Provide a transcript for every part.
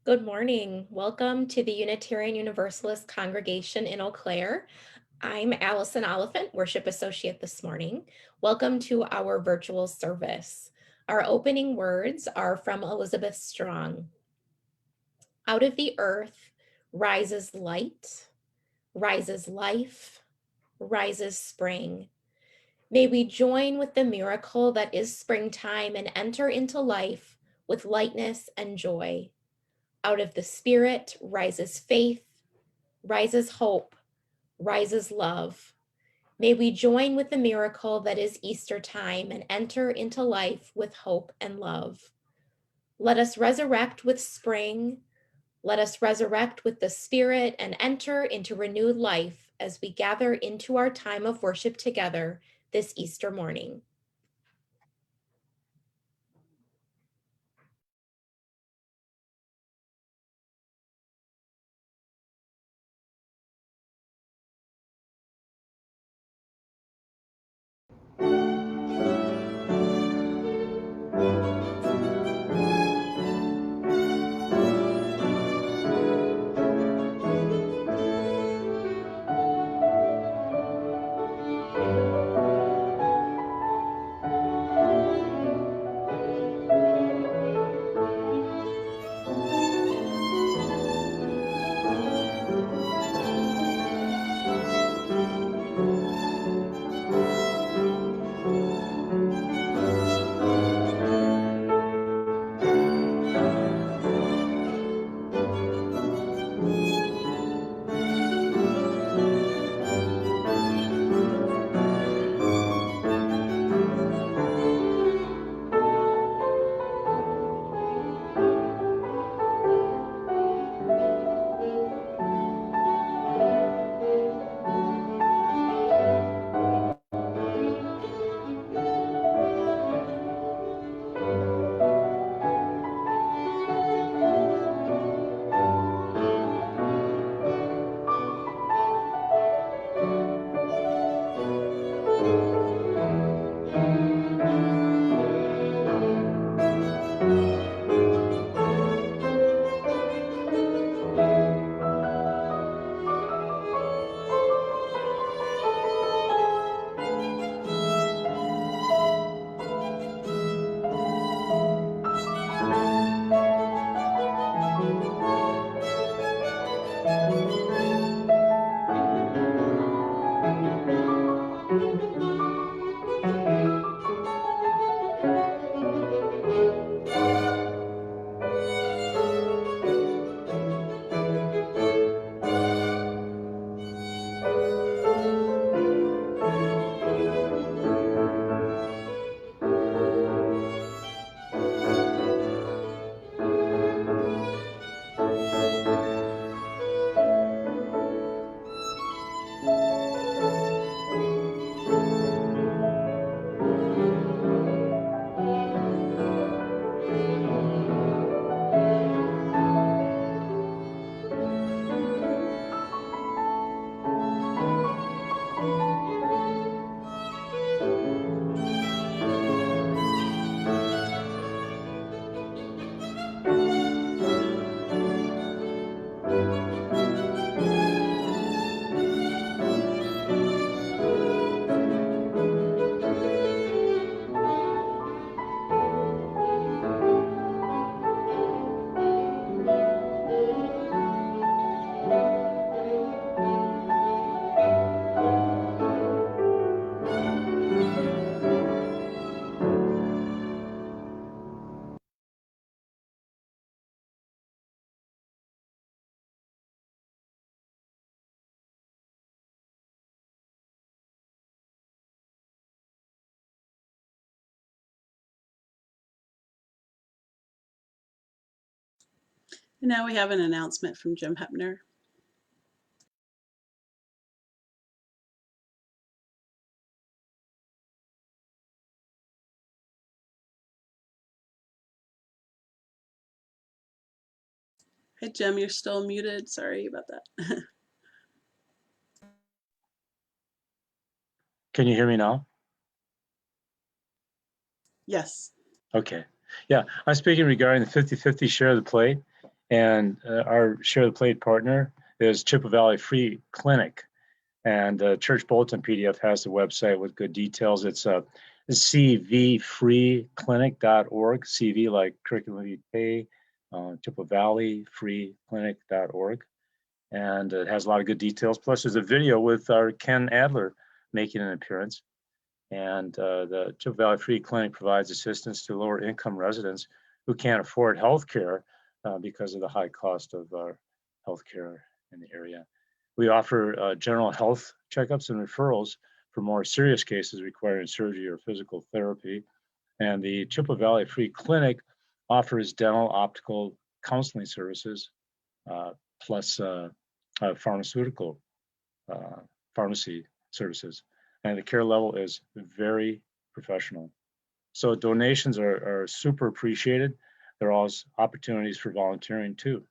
Good morning. Welcome to the Unitarian Universalist congregation in Eau Claire. I'm Allison Oliphant, Worship Associate this morning. Welcome to our virtual service. Our opening words are from Elizabeth Strong. Out of the earth rises light, rises life, rises spring. May we join with the miracle that is springtime and enter into life with lightness and joy. Out of the Spirit rises faith, rises hope, rises love. May we join with the miracle that is Easter time and enter into life with hope and love. Let us resurrect with spring. Let us resurrect with the Spirit and enter into renewed life as we gather into our time of worship together this Easter morning. And now we have an announcement from Jim Hepner. Hey, Jim, you're still muted. Sorry about that. Can you hear me now? Yes. Okay. Yeah, I'm speaking regarding the 50-50 share of the plate. And our Share the Plate partner is Chippewa Valley Free Clinic. And Church Bulletin PDF has the website with good details. It's cvfreeclinic.org, CV like curriculum vitae, Chippewa Valley freeclinic.org. And it has a lot of good details. Plus, there's a video with our Ken Adler making an appearance. And the Chippewa Valley Free Clinic provides assistance to lower income residents who can't afford health care because of the high cost of health care in the area. We offer general health checkups and referrals for more serious cases requiring surgery or physical therapy. And the Chippewa Valley Free Clinic offers dental, optical, counseling services, plus pharmaceutical pharmacy services. And the care level is very professional. So donations are super appreciated. There are always opportunities for volunteering too.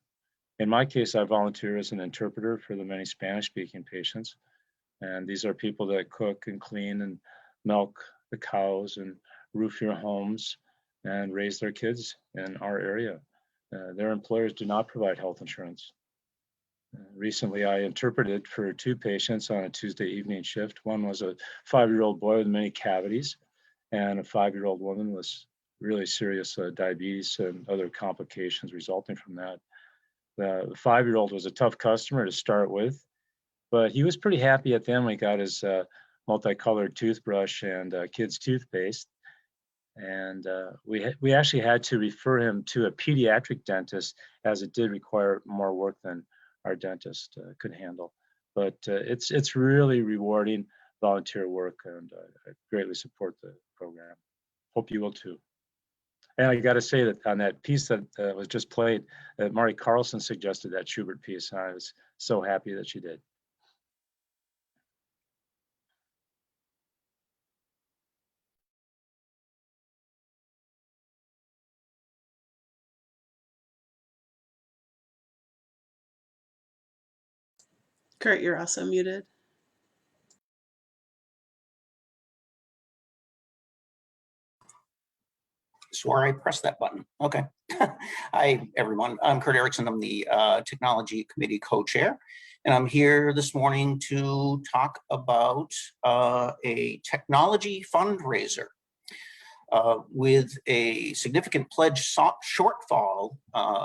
In my case, I volunteer as an interpreter for the many Spanish-speaking patients. And these are people that cook and clean and milk the cows and roof your homes and raise their kids in our area. Their employers do not provide health insurance. Recently, I interpreted for 2 patients on a Tuesday evening shift. One was a 5-year-old boy with many cavities and a 5-year-old woman with really serious diabetes and other complications resulting from that. The 5-year-old was a tough customer to start with, but he was pretty happy at the end when he got his multicolored toothbrush and kids' toothpaste. And we actually had to refer him to a pediatric dentist, as it did require more work than our dentist could handle. But it's really rewarding volunteer work, and I greatly support the program. Hope you will too. And I got to say that on that piece that was just played, Mari Carlson suggested that Schubert piece. And I was so happy that she did. Kurt, you're also muted. Swore I pressed that button. Okay. Hi, everyone. I'm Kurt Erickson. I'm the Technology Committee co-chair, and I'm here this morning to talk about a technology fundraiser. With a significant pledge shortfall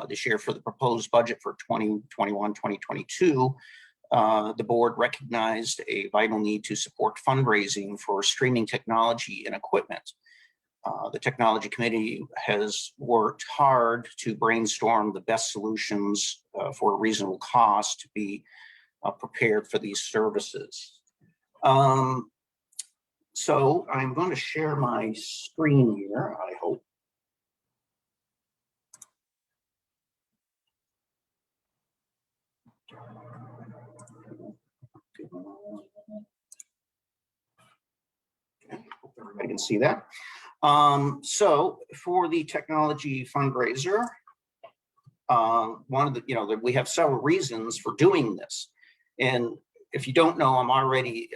this year for the proposed budget for 2021-2022, the board recognized a vital need to support fundraising for streaming technology and equipment. The Technology Committee has worked hard to brainstorm the best solutions for a reasonable cost to be prepared for these services. So I'm going to share my screen here, I hope. Okay, hope everybody can see that. So for the technology fundraiser, one of the, we have several reasons for doing this. And if you don't know, I'm already,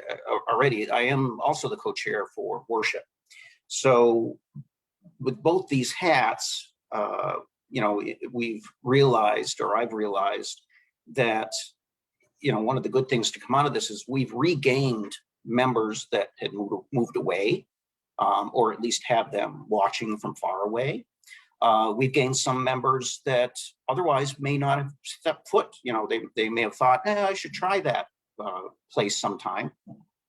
I am also the co-chair for worship. So with both these hats, we've realized, or I've realized that, one of the good things to come out of this is we've regained members that had moved away. Or at least have them watching from far away. We've gained some members that otherwise may not have stepped foot. They may have thought, I should try that place sometime.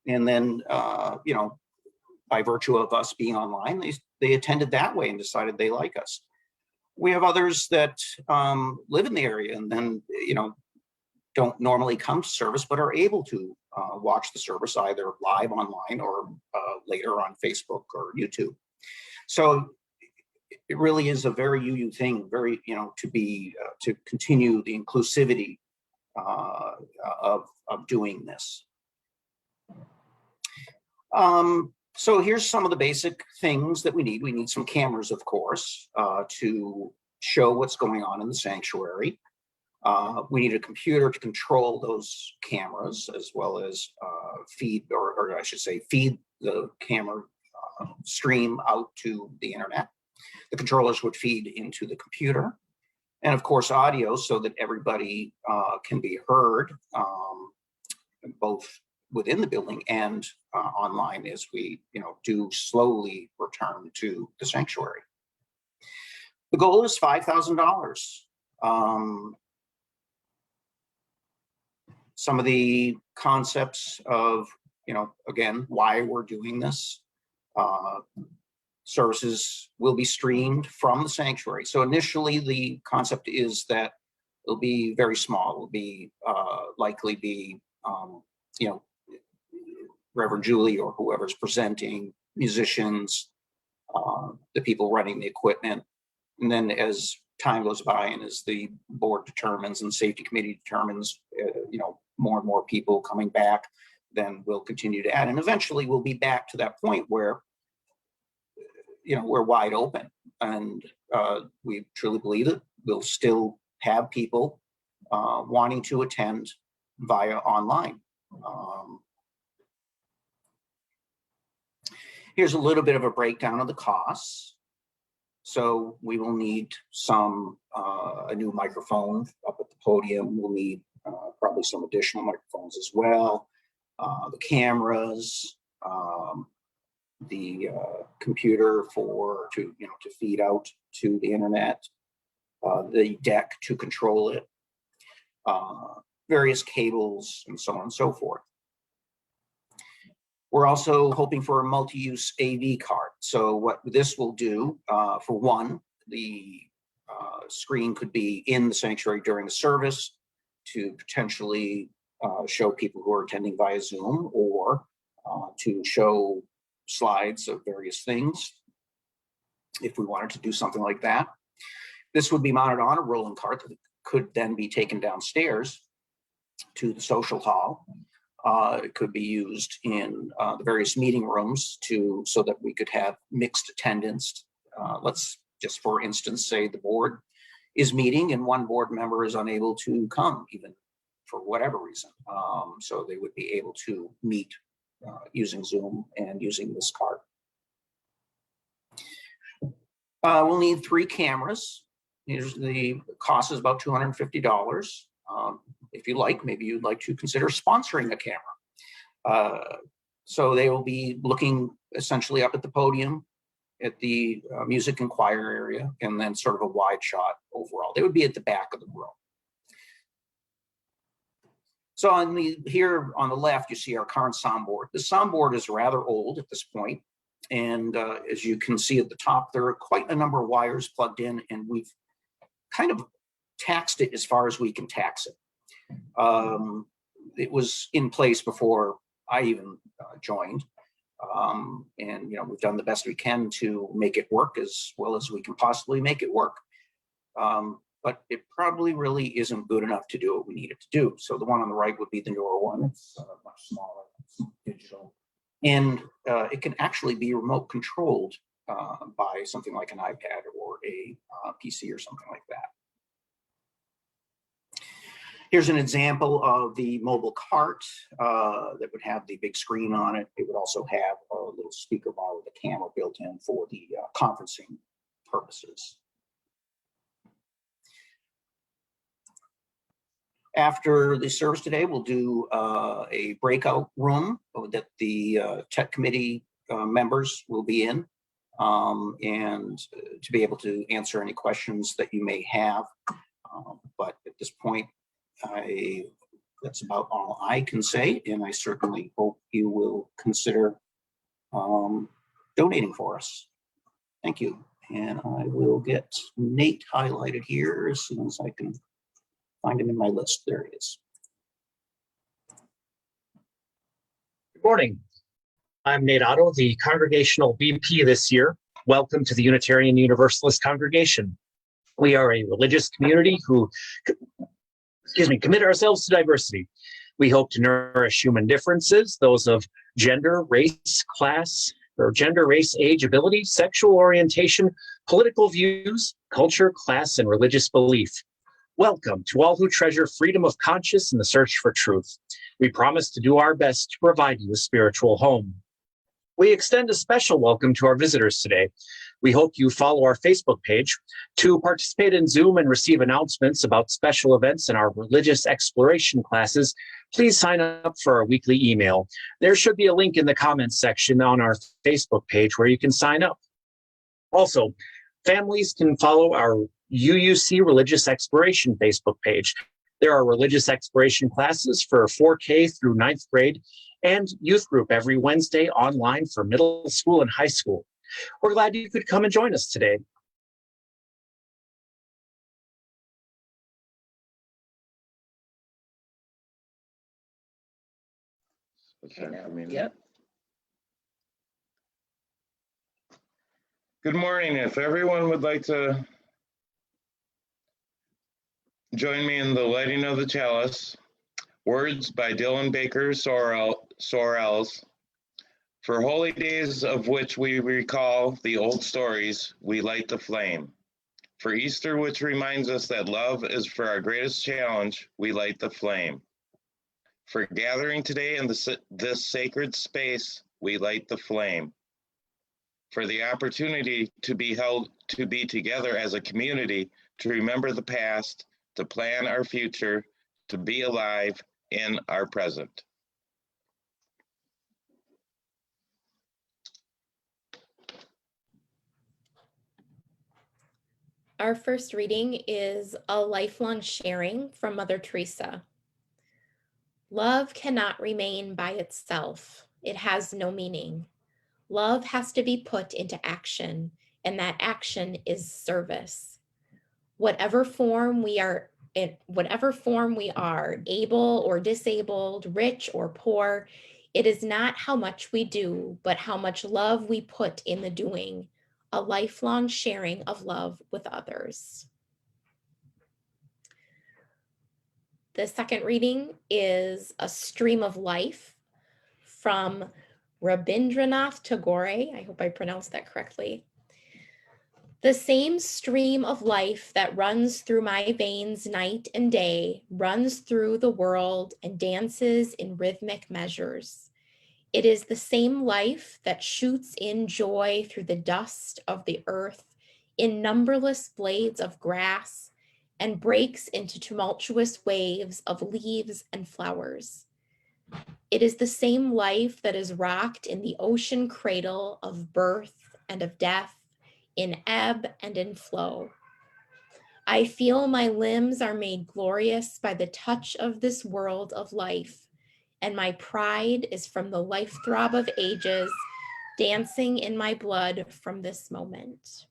And then, by virtue of us being online, they attended that way and decided they like us. We have others that live in the area and then, don't normally come to service, but are able to watch the service either live online or later on Facebook or YouTube. So it really is a very UU thing, very, to continue the inclusivity of doing this. So here's some of the basic things that we need. We need some cameras, of course, to show what's going on in the sanctuary. We need a computer to control those cameras, as well as feed, or I should say, feed the camera stream out to the internet. The controllers would feed into the computer. And of course, audio, so that everybody can be heard, both within the building and online, as we, do slowly return to the sanctuary. The goal is $5,000. Some of the concepts of, again, why we're doing this. Services will be streamed from the sanctuary. So initially, the concept is that it'll be very small. It'll be likely be, Reverend Julie or whoever's presenting, musicians, the people running the equipment. And then as time goes by and as the board determines and safety committee determines, more and more people coming back, then we'll continue to add. And eventually we'll be back to that point where, we're wide open. And we truly believe it. We'll still have people wanting to attend via online. Here's a little bit of a breakdown of the costs. So we will need a new microphone up at the podium. We'll need probably some additional microphones as well. The cameras, the computer to feed out to the internet, the deck to control it, various cables, and so on and so forth. We're also hoping for a multi-use AV card. So what this will do, for one, the screen could be in the sanctuary during the service to potentially show people who are attending via Zoom, or to show slides of various things if we wanted to do something like that. This would be mounted on a rolling cart that could then be taken downstairs to the social hall. It could be used in the various meeting rooms so that we could have mixed attendance. Let's just, for instance, say the board is meeting and one board member is unable to come, even for whatever reason. So they would be able to meet using Zoom and using this card. We'll need 3 cameras. The cost is about $250. If you like, maybe you'd like to consider sponsoring a camera. So they will be looking essentially up at the podium, at the music and choir area, and then sort of a wide shot overall. They would be at the back of the room. So here on the left, you see our current soundboard. The soundboard is rather old at this point. And as you can see at the top, there are quite a number of wires plugged in, and we've kind of taxed it as far as we can tax it. It was in place before I even joined. And we've done the best we can to make it work as well as we can possibly make it work. But it probably really isn't good enough to do what we need it to do. So the one on the right would be the newer one. It's much smaller, it's digital. And it can actually be remote controlled by something like an iPad or a PC or something like that. Here's an example of the mobile cart that would have the big screen on it. It would also have a little speaker bar with a camera built in for the conferencing purposes. After the service today, we'll do a breakout room that the tech committee members will be in, and to be able to answer any questions that you may have. But at this point, that's about all I can say, and I certainly hope you will consider donating for us. Thank you. And I will get Nate highlighted here as soon as I can find him in my list. There it is. Good morning. I'm Nate Otto, the Congregational VP this year. Welcome to the Unitarian Universalist congregation. We are a religious community who, commit ourselves to diversity. We hope to nourish human differences, those of gender, race, class, or gender, race, age, ability, sexual orientation, political views, culture, class, and religious belief. Welcome to all who treasure freedom of conscience and the search for truth. We promise to do our best to provide you a spiritual home. We extend a special welcome to our visitors today. We hope you follow our Facebook page. To participate in Zoom and receive announcements about special events in our religious exploration classes, please sign up for our weekly email. There should be a link in the comments section on our Facebook page where you can sign up. Also, families can follow our UUC Religious Exploration Facebook page. There are religious exploration classes for 4K through 9th grade and youth group every Wednesday online for middle school and high school. We're glad you could come and join us today. Yep. Good morning. If everyone would like to join me in the lighting of the chalice, words by Dylan Baker Sorrells. For holy days of which we recall the old stories, we light the flame. For Easter, which reminds us that love is for our greatest challenge, we light the flame. For gathering today in this sacred space, we light the flame. For the opportunity to be together as a community, to remember the past, to plan our future, to be alive in our present. Our first reading is A Lifelong Sharing from Mother Teresa. Love cannot remain by itself. It has no meaning. Love has to be put into action, and that action is service. Whatever form we are, able or disabled, rich or poor, it is not how much we do, but how much love we put in the doing. A lifelong sharing of love with others. The second reading is A Stream of Life from Rabindranath Tagore. I hope I pronounced that correctly. The same stream of life that runs through my veins night and day runs through the world and dances in rhythmic measures. It is the same life that shoots in joy through the dust of the earth in numberless blades of grass and breaks into tumultuous waves of leaves and flowers. It is the same life that is rocked in the ocean cradle of birth and of death, in ebb and in flow. I feel my limbs are made glorious by the touch of this world of life, and my pride is from the life throb of ages dancing in my blood from this moment.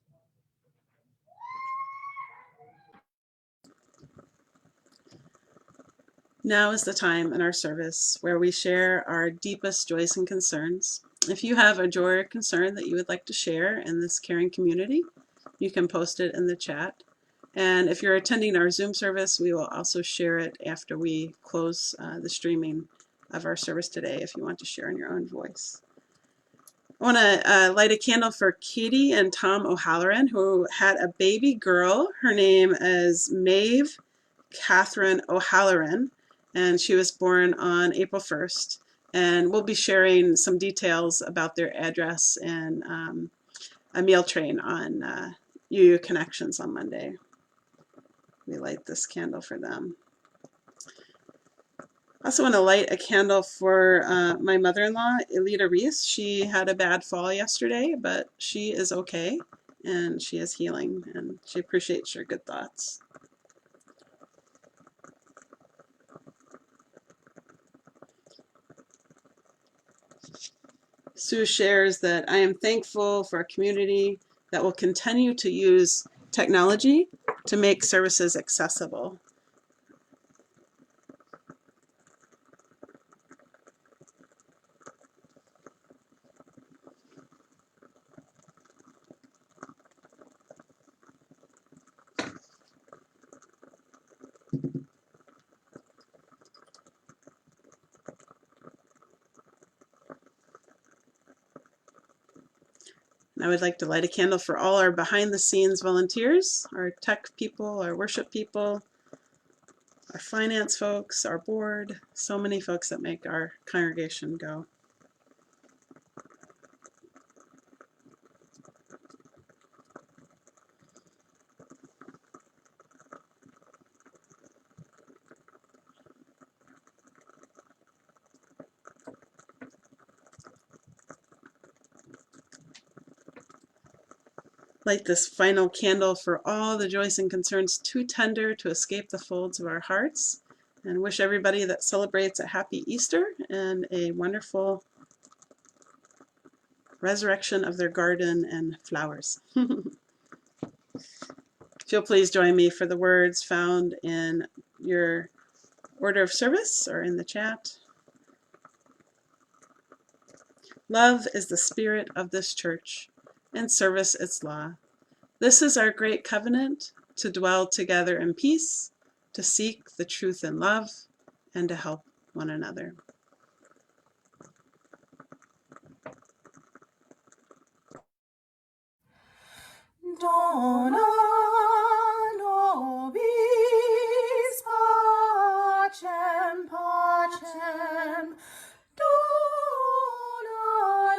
Now is the time in our service where we share our deepest joys and concerns. If you have a joy or concern that you would like to share in this caring community, you can post it in the chat. And if you're attending our Zoom service, we will also share it after we close the streaming of our service today if you want to share in your own voice. I want to light a candle for Katie and Tom O'Halloran, who had a baby girl. Her name is Maeve Catherine O'Halloran, and she was born on April 1st. And we'll be sharing some details about their address and a meal train on UU Connections on Monday. We light this candle for them. I also want to light a candle for my mother-in-law, Elita Reese. She had a bad fall yesterday, but she is okay, and she is healing, and she appreciates your good thoughts. Sue shares that I am thankful for a community that will continue to use technology to make services accessible. And I would like to light a candle for all our behind-the-scenes volunteers, our tech people, our worship people, our finance folks, our board, so many folks that make our congregation go. light this final candle for all the joys and concerns too tender to escape the folds of our hearts, and wish everybody that celebrates a happy Easter and a wonderful resurrection of their garden and flowers. If you'll please join me for the words found in your order of service or in the chat. Love is the spirit of this church, and service its law. This is our great covenant, to dwell together in peace, to seek the truth in love, and to help one another. Dona nobis pacem, pacem. Dona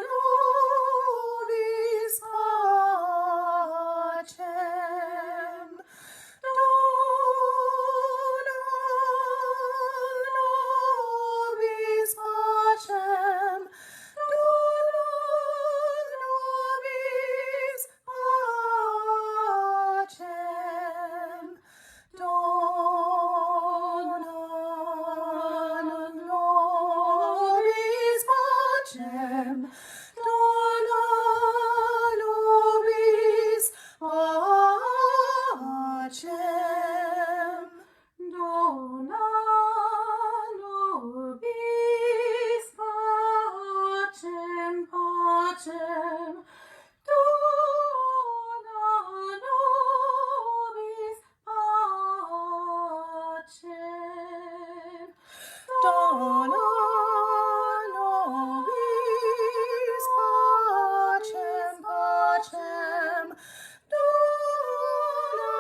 nobis pacem. Dona nobis pacem. Dona nobis pacem. Dona nobis pacem. Dona nobis pacem. Dona nobis pacem, pacem. Dona nobis pacem. Dona nobis pacem, pacem. Dona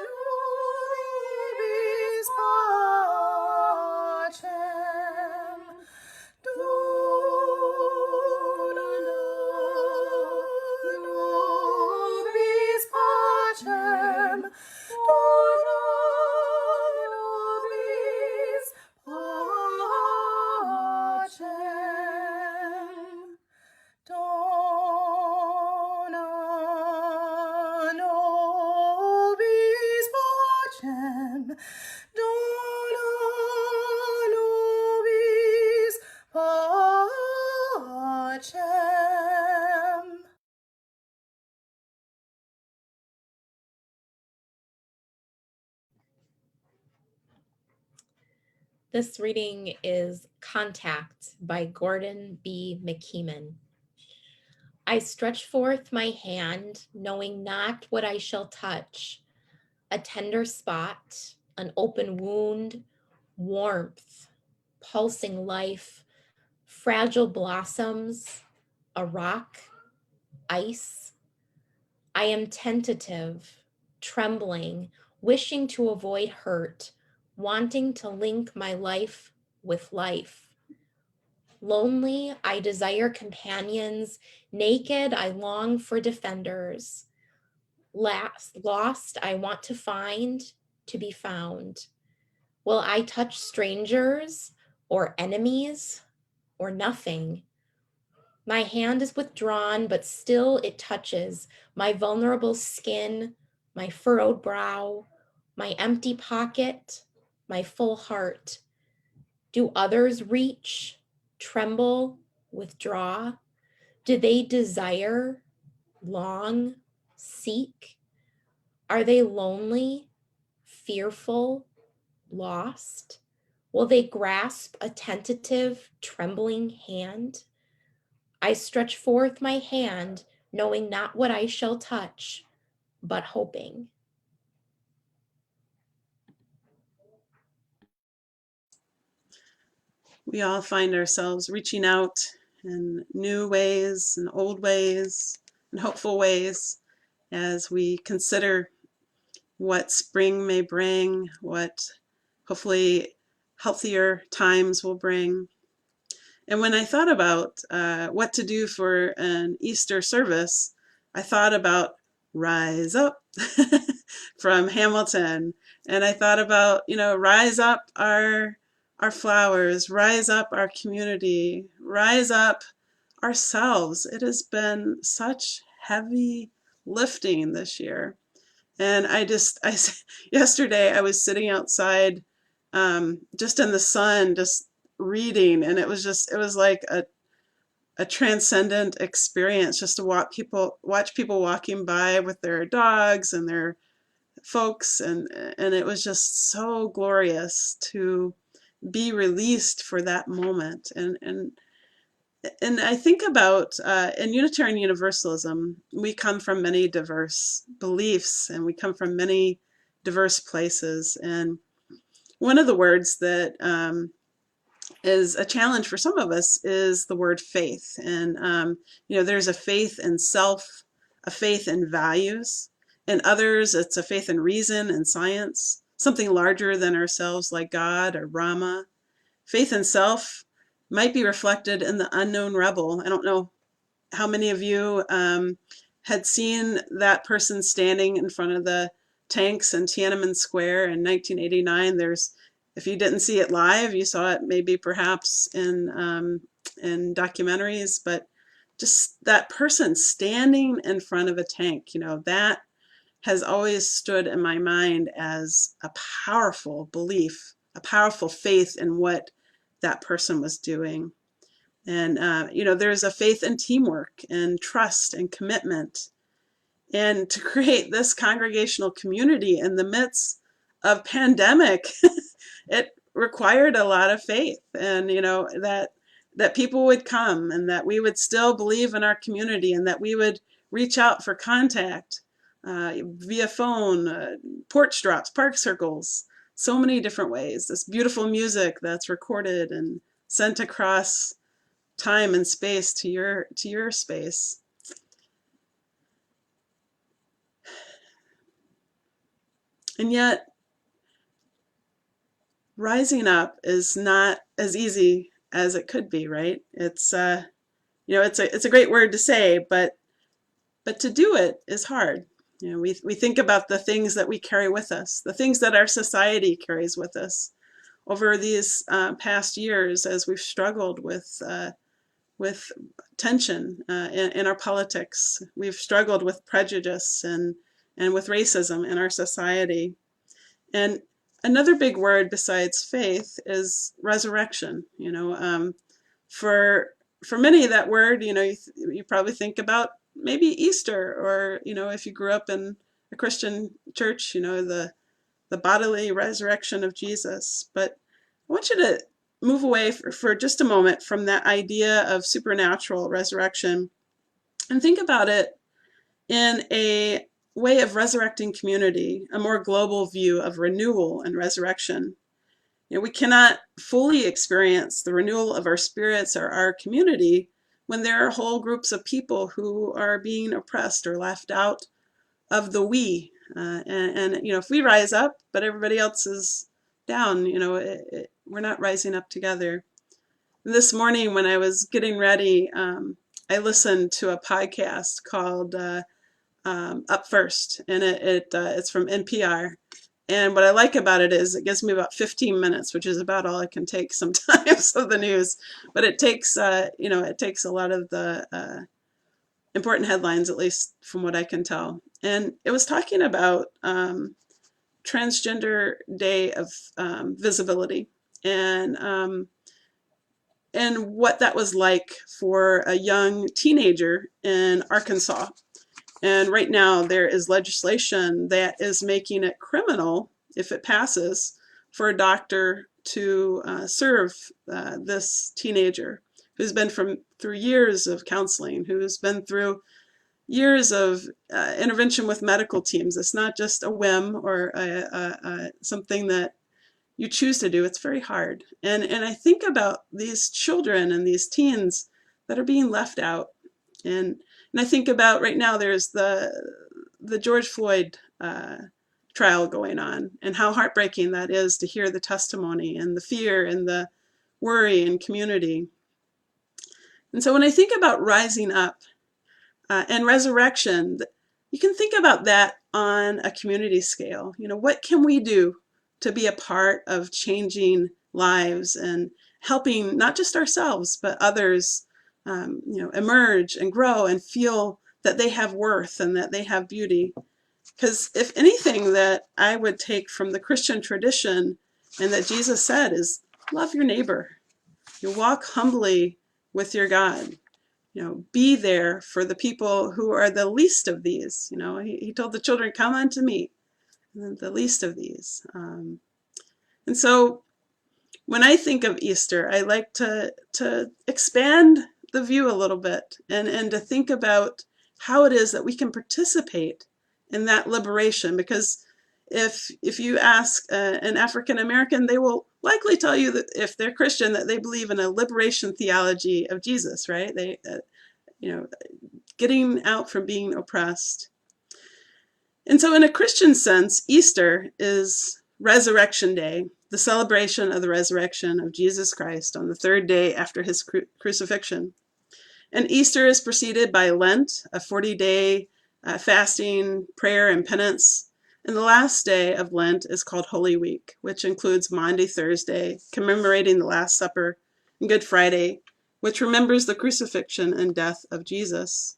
nobis pacem. Dona nobis pacem. Dona nobis pacem. Dona nobis pacem. Dona nobis pacem. This reading is Contact by Gordon B. McKeeman. I stretch forth my hand, knowing not what I shall touch. A tender spot, an open wound, warmth, pulsing life, fragile blossoms, a rock, ice. I am tentative, trembling, wishing to avoid hurt, wanting to link my life with life. Lonely, I desire companions. Naked, I long for defenders. Lost, I want to find, to be found. Will I touch strangers or enemies or nothing? My hand is withdrawn, but still it touches my vulnerable skin, my furrowed brow, my empty pocket, my full heart. Do others reach, tremble, withdraw? Do they desire, long, seek? Are they lonely, fearful, lost? Will they grasp a tentative, trembling hand? I stretch forth my hand, knowing not what I shall touch, but hoping. We all find ourselves reaching out in new ways and old ways and hopeful ways as we consider what spring may bring, what hopefully healthier times will bring. And when I thought about what to do for an Easter service, I thought about Rise Up from Hamilton. And I thought about, rise up our flowers, rise up our community, rise up ourselves. It has been such heavy lifting this year. And yesterday I was sitting outside, just in the sun, just reading, and it was like a transcendent experience just to watch people walking by with their dogs and their folks, and it was just so glorious to be released for that moment. And I think about, in Unitarian Universalism, we come from many diverse beliefs and we come from many diverse places. And one of the words that is a challenge for some of us is the word faith. And, there's a faith in self, a faith in values. In others, it's a faith in reason and science, something larger than ourselves like God or Rama. Faith in self might be reflected in the unknown rebel. I don't know how many of you had seen that person standing in front of the tanks in Tiananmen Square in 1989. If you didn't see it live, you saw it maybe perhaps in documentaries, but just that person standing in front of a tank, that has always stood in my mind as a powerful belief, a powerful faith in what that person was doing. And, there's a faith in teamwork and trust and commitment. And to create this congregational community in the midst of pandemic, it required a lot of faith, and, that people would come and that we would still believe in our community and that we would reach out for contact via phone, porch drops, park circles, so many different ways. This beautiful music that's recorded and sent across time and space to your space. And yet, rising up is not as easy as it could be, right? It's it's a great word to say, but to do it is hard. We think about the things that we carry with us, the things that our society carries with us over these past years as we've struggled with tension in our politics. We've struggled with prejudice and with racism in our society. And another big word besides faith is resurrection. For many, that word, you probably think about maybe Easter, or if you grew up in a Christian church, the bodily resurrection of Jesus. But I want you to move away for just a moment from that idea of supernatural resurrection and think about it in a way of resurrecting community, a more global view of renewal and resurrection. We cannot fully experience the renewal of our spirits or our community when there are whole groups of people who are being oppressed or left out of the we. And if we rise up, but everybody else is down, we're not rising up together. This morning when I was getting ready, I listened to a podcast called Up First, and it's from NPR. And what I like about it is it gives me about 15 minutes, which is about all I can take sometimes of the news. But it takes, it takes a lot of the important headlines, at least from what I can tell. And it was talking about Transgender Day of Visibility, and what that was like for a young teenager in Arkansas. And right now there is legislation that is making it criminal, if it passes, for a doctor to serve this teenager who's been through years of counseling, who's been through years of intervention with medical teams. It's not just a whim or something that you choose to do. It's very hard. And I think about these children and these teens that are being left out. And I think about right now there's the George Floyd trial going on, and how heartbreaking that is to hear the testimony and the fear and the worry in community. And so when I think about rising up and resurrection, you can think about that on a community scale. What can we do to be a part of changing lives and helping not just ourselves, but others emerge and grow and feel that they have worth and that they have beauty. Because if anything that I would take from the Christian tradition and that Jesus said is love your neighbor. You walk humbly with your God. Be there for the people who are the least of these. He told the children, come unto me, and the least of these. And so when I think of Easter, I like to expand the view a little bit and to think about how it is that we can participate in that liberation. Because if you ask an African American, they will likely tell you that if they're Christian, that they believe in a liberation theology of Jesus, right? They, getting out from being oppressed. And so in a Christian sense, Easter is Resurrection Day, the celebration of the resurrection of Jesus Christ on the third day after his crucifixion. And Easter is preceded by Lent, a 40-day fasting, prayer, and penance. And the last day of Lent is called Holy Week, which includes Maundy Thursday, commemorating the Last Supper, and Good Friday, which remembers the crucifixion and death of Jesus.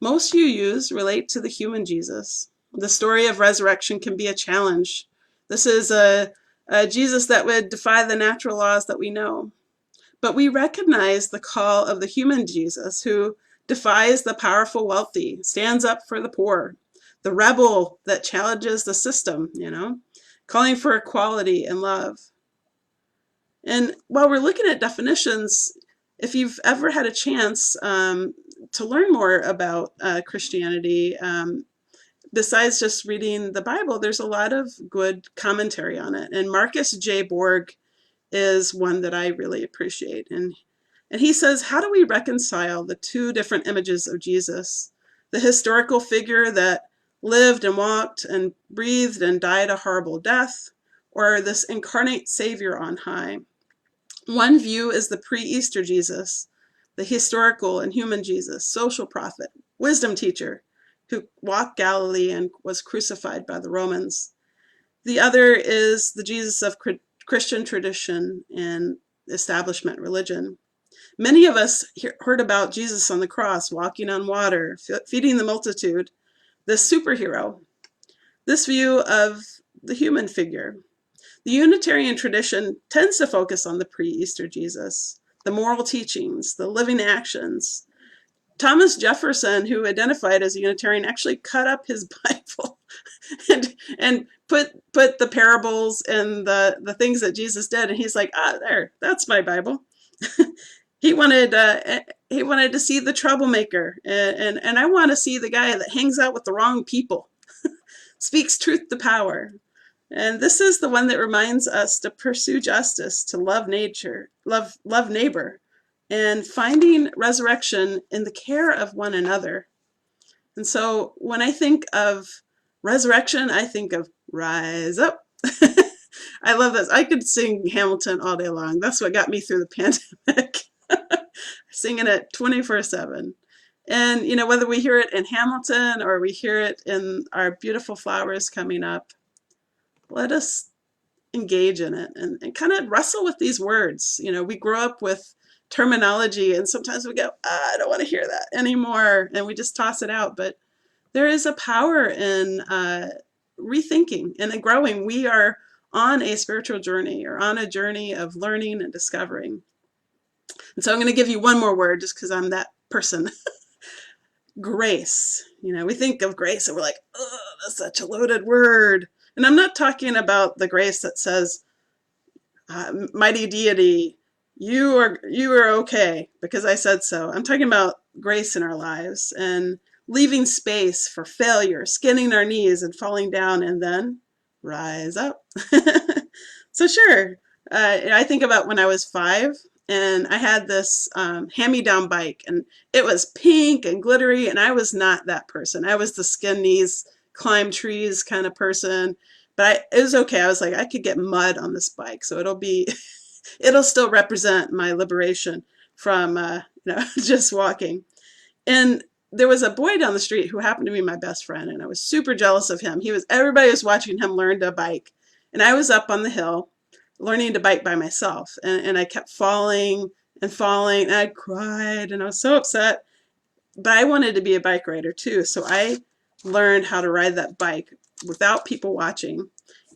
Most UUs relate to the human Jesus. The story of resurrection can be a challenge. This is a Jesus that would defy the natural laws that we know. But we recognize the call of the human Jesus who defies the powerful wealthy, stands up for the poor, the rebel that challenges the system, calling for equality and love. And while we're looking at definitions, if you've ever had a chance to learn more about Christianity, besides just reading the Bible, there's a lot of good commentary on it. And Marcus J. Borg is one that I really appreciate. And he says, how do we reconcile the two different images of Jesus? The historical figure that lived and walked and breathed and died a horrible death, or this incarnate Savior on high? One view is the pre-Easter Jesus, the historical and human Jesus, social prophet, wisdom teacher, who walked Galilee and was crucified by the Romans. The other is the Jesus of Christian tradition and establishment religion. Many of us heard about Jesus on the cross, walking on water, feeding the multitude, the superhero. This view of the human figure. The Unitarian tradition tends to focus on the pre-Easter Jesus, the moral teachings, the living actions. Thomas Jefferson, who identified as a Unitarian, actually cut up his Bible and put the parables and the things that Jesus did, and he's like, there, that's my Bible. He wanted to see the troublemaker, and I want to see the guy that hangs out with the wrong people, speaks truth to power. And this is the one that reminds us to pursue justice, to love nature, love neighbor, and finding resurrection in the care of one another. And so when I think of resurrection, I think of rise up. I love this. I could sing Hamilton all day long. That's what got me through the pandemic. Singing it 24/7. And, whether we hear it in Hamilton or we hear it in our beautiful flowers coming up, let us engage in it and kind of wrestle with these words. We grow up with terminology and sometimes we go, I don't want to hear that anymore. And we just toss it out. But there is a power in rethinking and growing. We are on a spiritual journey or on a journey of learning and discovering. And so I'm going to give you one more word just because I'm that person. Grace. We think of grace and we're like, oh, that's such a loaded word. And I'm not talking about the grace that says, mighty deity, you are okay because I said so. I'm talking about grace in our lives and leaving space for failure, skinning our knees and falling down and then rise up. So sure, I think about when I was 5 and I had this hand-me-down bike and it was pink and glittery and I was not that person. I was the skin knees, climb trees kind of person. But it was okay. I was like, I could get mud on this bike, so it'll still represent my liberation from just walking. And there was a boy down the street who happened to be my best friend, and I was super jealous of him. Everybody was watching him learn to bike, and I was up on the hill learning to bike by myself, and I kept falling and falling, and I cried, and I was so upset. but I wanted to be a bike rider too. So I learned how to ride that bike without people watching.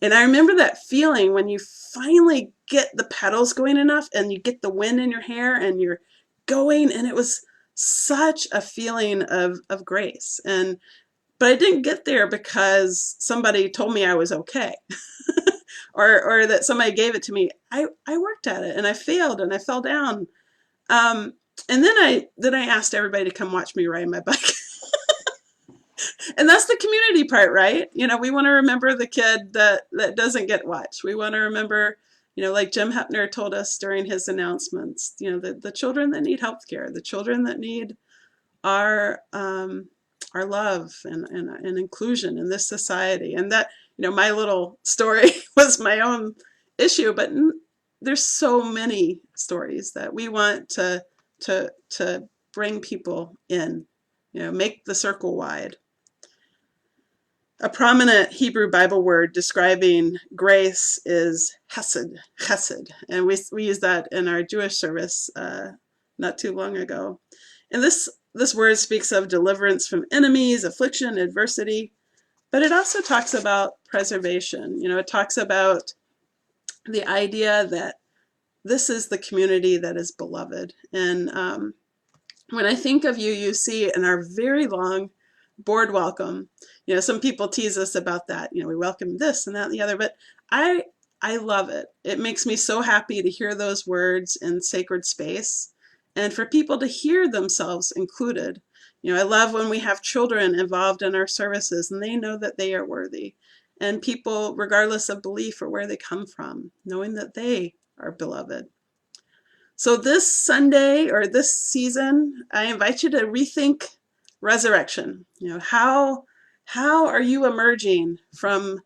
And I remember that feeling when you finally get the pedals going enough and you get the wind in your hair and you're going, and it was such a feeling of grace. And but I didn't get there because somebody told me I was okay. or that somebody gave it to me. I worked at it and I failed and I fell down. And then I asked everybody to come watch me ride my bike. And that's the community part, right? You know, we want to remember the kid that doesn't get watched. We want to remember, you know, like Jim Hepner told us during his announcements, you know, the children that need health care, the children that need our love and inclusion in this society. And that, you know, my little story was my own issue, but there's so many stories that we want to bring people in, you know, make the circle wide. A prominent Hebrew Bible word describing grace is hesed, chesed, and we use that in our Jewish service not too long ago. And this word speaks of deliverance from enemies, affliction, adversity, but it also talks about preservation. You know, it talks about the idea that this is the community that is beloved. And when I think of UUC and our very long board welcome, you know, some people tease us about that. You know, we welcome this and that and the other, but I love it. It makes me so happy to hear those words in sacred space and for people to hear themselves included. You know, I love when we have children involved in our services and they know that they are worthy. And people, regardless of belief or where they come from, knowing that they are beloved. So this Sunday or this season, I invite you to rethink resurrection. You know, how are you emerging from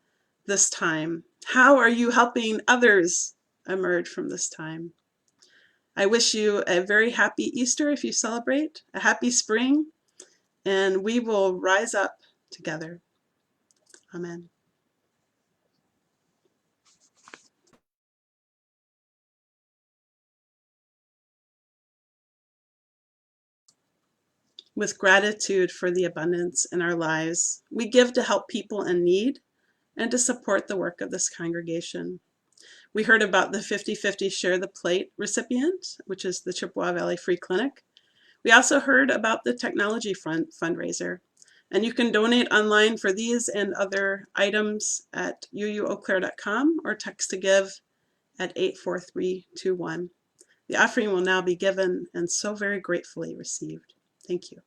this time? How are you helping others emerge from this time? I wish you a very happy Easter if you celebrate, a happy spring, and we will rise up together. Amen. With gratitude for the abundance in our lives, we give to help people in need and to support the work of this congregation. We heard about the 50-50 Share the Plate recipient, which is the Chippewa Valley Free Clinic. We also heard about the Technology fundraiser. And you can donate online for these and other items at uueauclair.com or text to give at 84321. The offering will now be given and so very gratefully received. Thank you.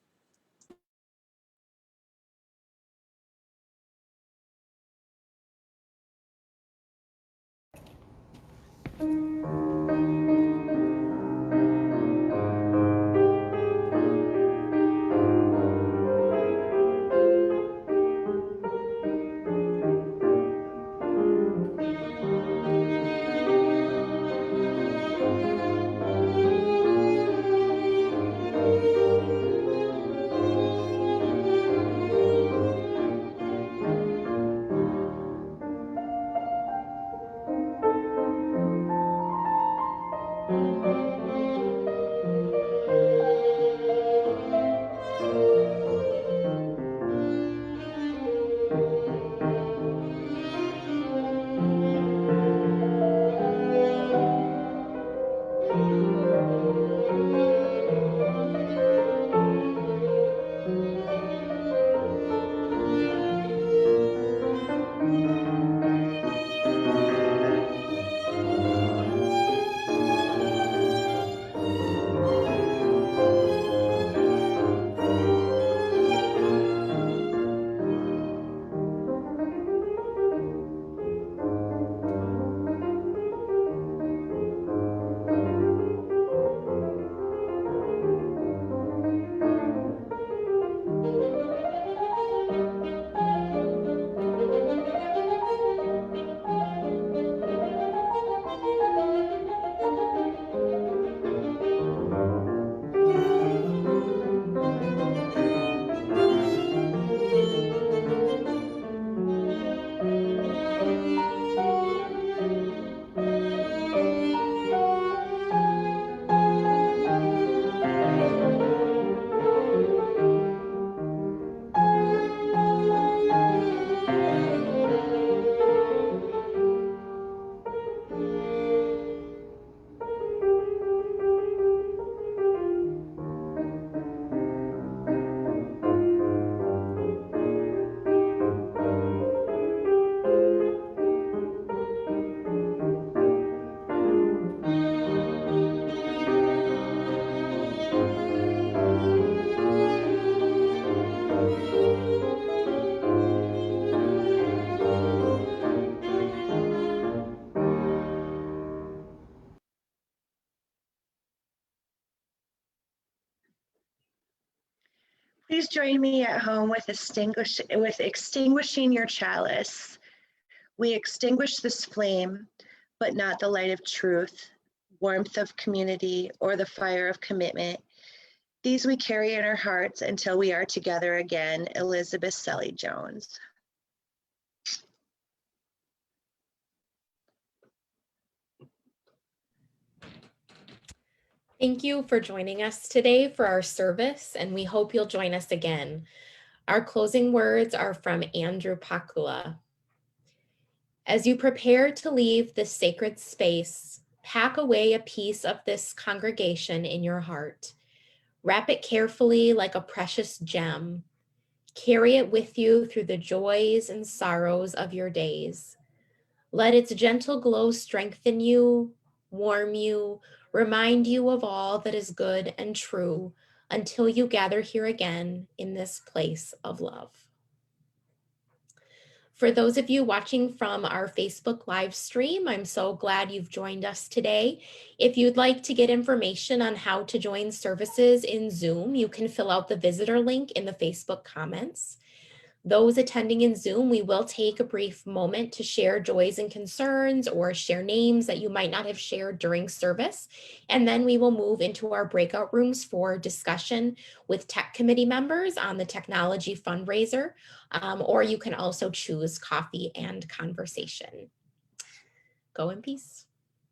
Please join me at home with extinguishing your chalice. We extinguish this flame, but not the light of truth, warmth of community, or the fire of commitment. These we carry in our hearts until we are together again. Elizabeth Selly Jones. Thank you for joining us today for our service, and we hope you'll join us again. Our closing words are from Andrew Pakula. As you prepare to leave this sacred space, pack away a piece of this congregation in your heart. Wrap it carefully like a precious gem. Carry it with you through the joys and sorrows of your days. Let its gentle glow strengthen you, warm you, remind you of all that is good and true until you gather here again in this place of love. For those of you watching from our Facebook live stream, I'm so glad you've joined us today. If you'd like to get information on how to join services in Zoom, you can fill out the visitor link in the Facebook comments. Those attending in Zoom, we will take a brief moment to share joys and concerns or share names that you might not have shared during service. And then we will move into our breakout rooms for discussion with tech committee members on the technology fundraiser, or you can also choose coffee and conversation. Go in peace.